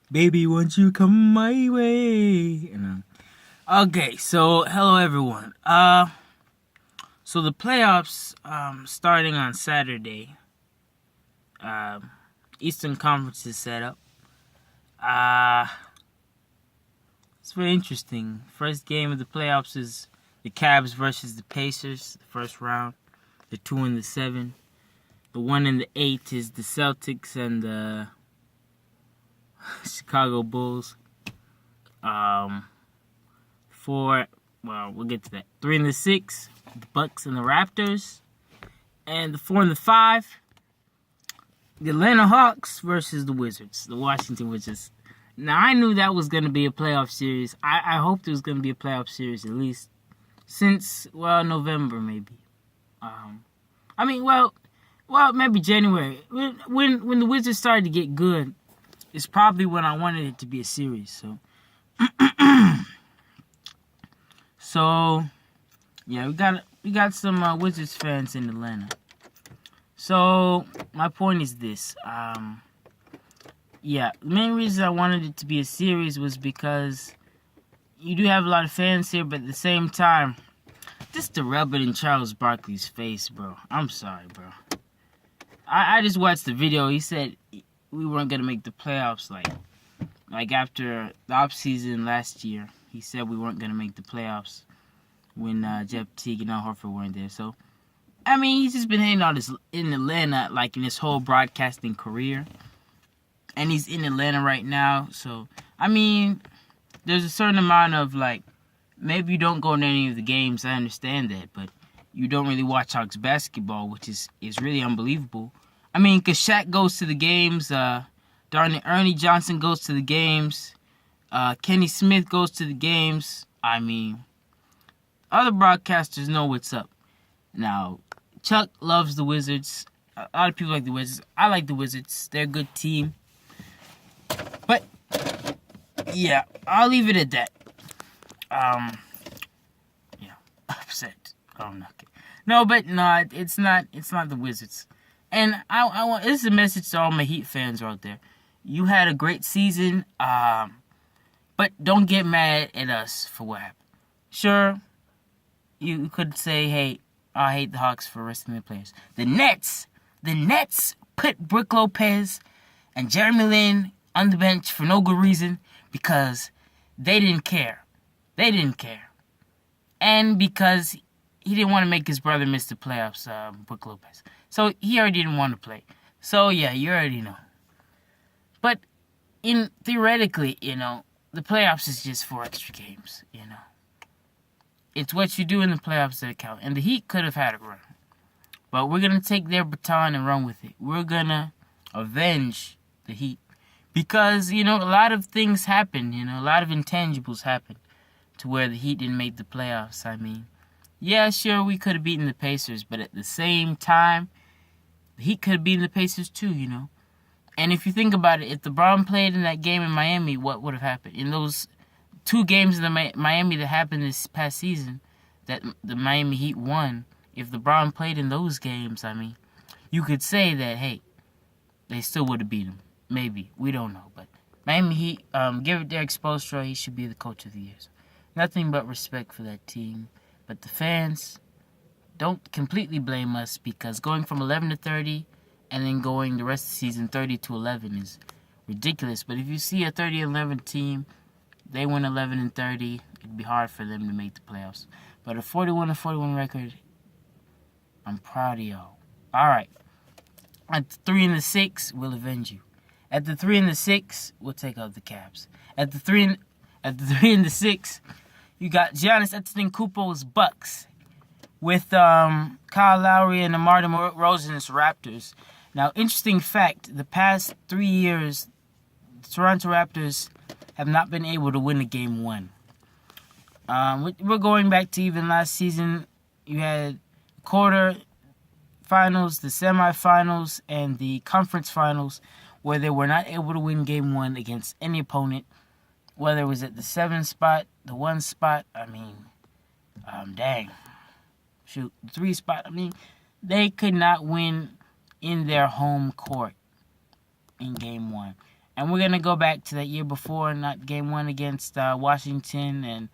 Baby, won't you come my way? Okay, so hello everyone. So the playoffs starting on Saturday. Eastern Conference is set up. It's very interesting. First game of the playoffs is the Cavs versus the Pacers. The first round, the 2 and the 7. The 1 and the 8 is the Celtics and the Chicago Bulls. We'll get to that. 3 and the 6, the Bucks and the Raptors. And the 4 and the 5, the Atlanta Hawks versus the Wizards, the Washington Wizards. Now, I knew that was going to be a playoff series. I hoped it was going to be a playoff series at least since, November maybe. Maybe January. When the Wizards started to get good, it's probably when I wanted it to be a series. So, yeah, we got some Wizards fans in Atlanta. So my point is this. The main reason I wanted it to be a series was because you do have a lot of fans here, but at the same time, just to rub it in Charles Barkley's face, bro. I'm sorry, bro. I just watched the video. He said we weren't gonna make the playoffs like after the offseason last year. He said we weren't gonna make the playoffs when Jeff Teague and Al Horford weren't there. So, I mean, he's just been hating all this in Atlanta, like in his whole broadcasting career. And he's in Atlanta right now. So, I mean, there's a certain amount of, maybe you don't go to any of the games. I understand that. But you don't really watch Hawks basketball, which is really unbelievable. I mean, because Shaq goes to the games. Ernie Johnson goes to the games. Kenny Smith goes to the games. I mean, other broadcasters know what's up. Now, Chuck loves the Wizards. A lot of people like the Wizards. I like the Wizards. They're a good team. But, yeah, I'll leave it at that. Upset. Oh, I'm not kidding. No, it's not the Wizards. And I want, this is a message to all my Heat fans out there. You had a great season, but don't get mad at us for what happened. Sure, you could say, hey, I hate the Hawks for resting their players. The Nets put Brook Lopez and Jeremy Lin on the bench for no good reason because they didn't care. And because he didn't want to make his brother miss the playoffs, Brook Lopez. So he already didn't want to play. So yeah, you already know. But theoretically, the playoffs is just 4 extra games, It's what you do in the playoffs that count. And the Heat could have had a run. But we're going to take their baton and run with it. We're going to avenge the Heat. Because, a lot of things happened, a lot of intangibles happened to where the Heat didn't make the playoffs. I mean, yeah, sure, we could have beaten the Pacers, but at the same time, the Heat could have beaten the Pacers too, And if you think about it, if LeBron played in that game in Miami, what would have happened? In those 2 games in the Miami that happened this past season, that the Miami Heat won, if LeBron played in those games, I mean, you could say that, hey, they still would have beat him. Maybe. We don't know. But Miami Heat, give it Derek Spoelstra, he should be the coach of the year. So nothing but respect for that team. But the fans, don't completely blame us because going from 11-30 and then going the rest of the season 30-11 is ridiculous. But if you see a 30-11 team, they win 11-30, it'd be hard for them to make the playoffs. But a 41-41 record, I'm proud of y'all. All right. At the 3 and the 6, we'll avenge you. At the 3 and the 6, we'll take out the Cavs. At the 3 and the 6, you got Giannis Antetokounmpo's Bucks with Kyle Lowry and DeMar DeRozan's Raptors. Now, interesting fact, the past 3 years, the Toronto Raptors have not been able to win a game 1. We're going back to even last season. You had quarter finals, the semifinals, and the conference finals where they were not able to win game 1 against any opponent, whether it was at the 7 spot, the 1 spot, the 3 spot. They could not win in their home court in game 1. And we're going to go back to that year before, not game 1 against Washington and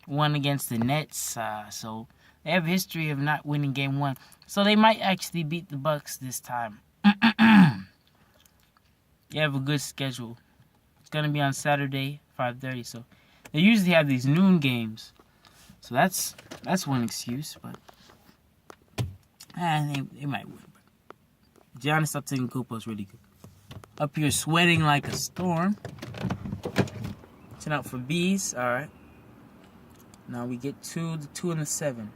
1 against the Nets. So they have a history of not winning game 1. So they might actually beat the Bucks this time. They have a good schedule. It's going to be on Saturday, 5:30. So they usually have these noon games. So that's one excuse, but they might win. Giannis Antetokounmpo is really good. Up here sweating like a storm. Watching out for bees. All right. Now we get to the 2 and the 7.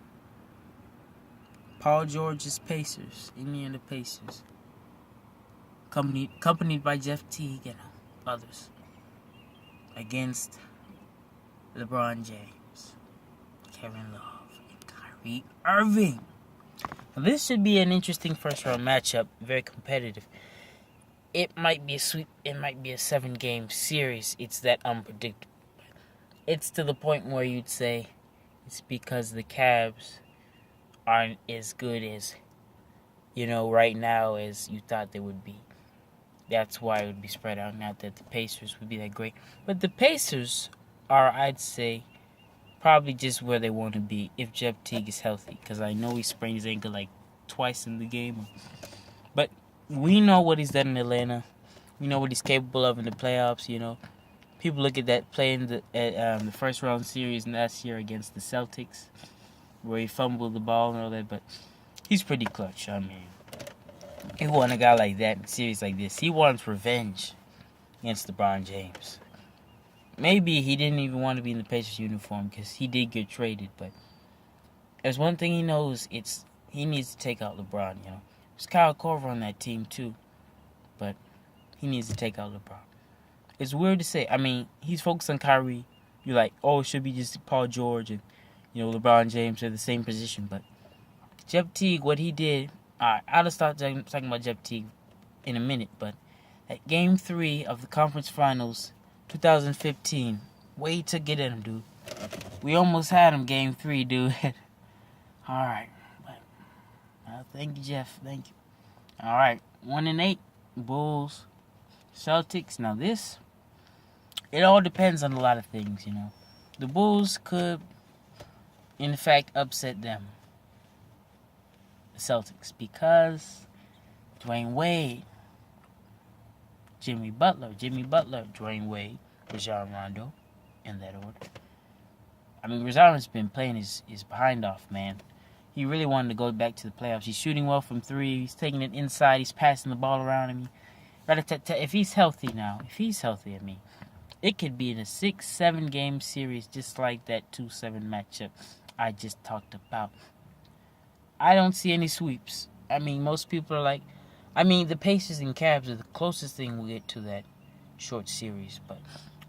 Paul George's Pacers. Indiana Pacers. Accompanied by Jeff Teague and others. Against LeBron James, Kevin Love, and Kyrie Irving. Now, this should be an interesting first-round matchup. Very competitive. It might be a sweep. It might be a 7-game series. It's that unpredictable. It's to the point where you'd say it's because the Cavs aren't as good as, right now as you thought they would be. That's why it would be spread out. Not that the Pacers would be that great. But the Pacers are, I'd say, probably just where they want to be if Jeff Teague is healthy. Because I know he sprained his ankle like twice in the game. But we know what he's done in Atlanta. We know what he's capable of in the playoffs, People look at that play in the first round series last year against the Celtics, where he fumbled the ball and all that. But he's pretty clutch. I mean, he want a guy like that in a series like this. He wants revenge against LeBron James. Maybe he didn't even want to be in the Pacers uniform because he did get traded. But there's one thing he knows. He needs to take out LeBron, There's Kyle Korver on that team too. But he needs to take out LeBron. It's weird to say. I mean, he's focused on Kyrie. You're like, oh, it should be just Paul George and, LeBron James are the same position. But Jeff Teague, what he did... Alright, I'll start talking about Jeff Teague in a minute, but at Game 3 of the Conference Finals 2015, way he took it in him, dude. We almost had him Game 3, dude. Alright. Thank you, Jeff. Thank you. Alright, 1-8, Bulls, Celtics. Now this, it all depends on a lot of things, The Bulls could, in fact, upset them. Celtics, because Dwayne Wade, Jimmy Butler, Dwayne Wade, Rajon Rondo, in that order. I mean, Rajon's been playing his behind off, man. He really wanted to go back to the playoffs. He's shooting well from 3. He's taking it inside. He's passing the ball around. I mean, if he's healthy now, it could be in a 6-7 game series just like that 2-7 matchup I just talked about. I don't see any sweeps. I mean, most people are like... the Pacers and Cavs are the closest thing we'll get to that short series. But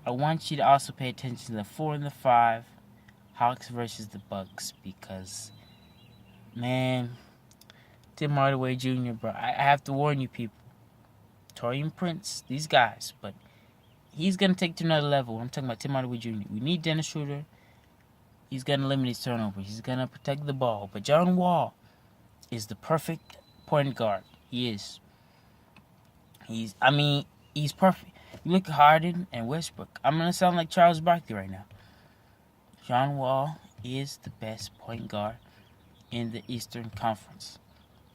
I want you to also pay attention to the 4 and the 5, Hawks versus the Bucks. Because, man, Tim Hardaway Jr., bro, I have to warn you people. Taurean Prince, these guys. But he's going to take it to another level. I'm talking about Tim Hardaway Jr. We need Dennis Schroeder. He's going to limit his turnovers. He's going to protect the ball. But John Wall is the perfect point guard. He is. He's perfect. You look at Harden and Westbrook. I'm going to sound like Charles Barkley right now. John Wall is the best point guard in the Eastern Conference.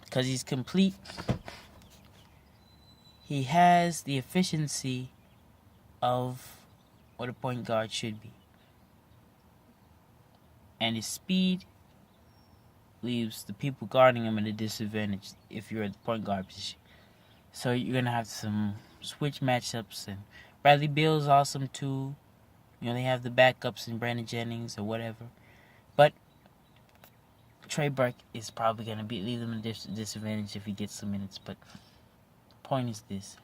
Because he's complete. He has the efficiency of what a point guard should be. And his speed leaves the people guarding him at a disadvantage if you're at the point guard position. So you're going to have some switch matchups. And Bradley Beal's awesome too. They have the backups in Brandon Jennings or whatever. But Trey Burke is probably going to leave them at a disadvantage if he gets some minutes. But the point is this.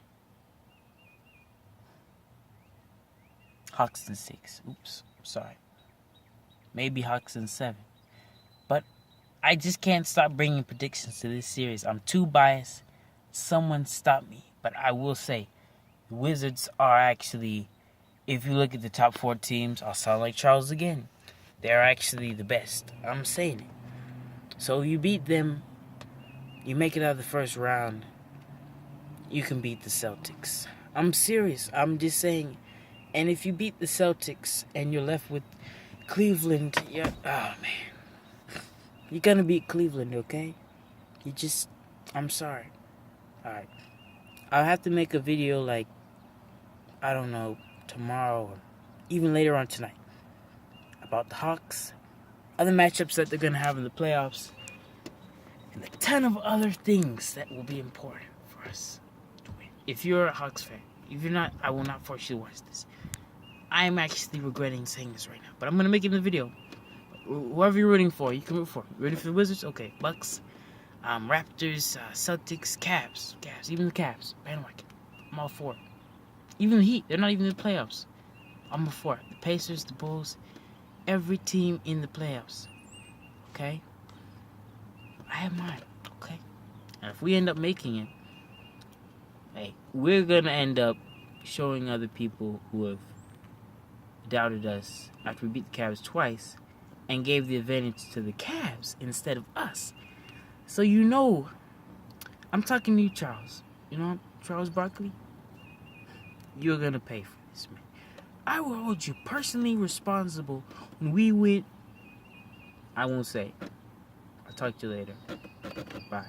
Hawks in 6. Oops. Sorry. Maybe Hawks in 7. But I just can't stop bringing predictions to this series. I'm too biased. Someone stop me. But I will say, the Wizards are actually, if you look at the top 4 teams, I'll sound like Charles again. They're actually the best. I'm saying it. So you beat them, you make it out of the first round, you can beat the Celtics. I'm serious. I'm just saying. And if you beat the Celtics and you're left with Cleveland, oh man, you're gonna beat Cleveland, okay? I'm sorry. All right, I'll have to make a video like, I don't know, tomorrow or even later on tonight about the Hawks, other matchups that they're gonna have in the playoffs, and a ton of other things that will be important for us to win. If you're a Hawks fan, if you're not, I will not force you to watch this. I'm actually regretting saying this right now, but I'm gonna make it in the video. Whoever you're rooting for, you can root for. Rooting for the Wizards? Okay. Bucks, Raptors, Celtics, Cavs, even the Cavs, bandwagon. I'm all for it. Even the Heat, they're not even in the playoffs. I'm all for it. The Pacers, the Bulls, every team in the playoffs. Okay? I have mine. Okay? And if we end up making it, hey, we're gonna end up showing other people who have doubted us after we beat the Cavs twice and gave the advantage to the Cavs instead of us. So you know, I'm talking to you, Charles. You know, Charles Barkley? You're gonna pay for this, man. I will hold you personally responsible when we win. I won't say. I'll talk to you later. Bye.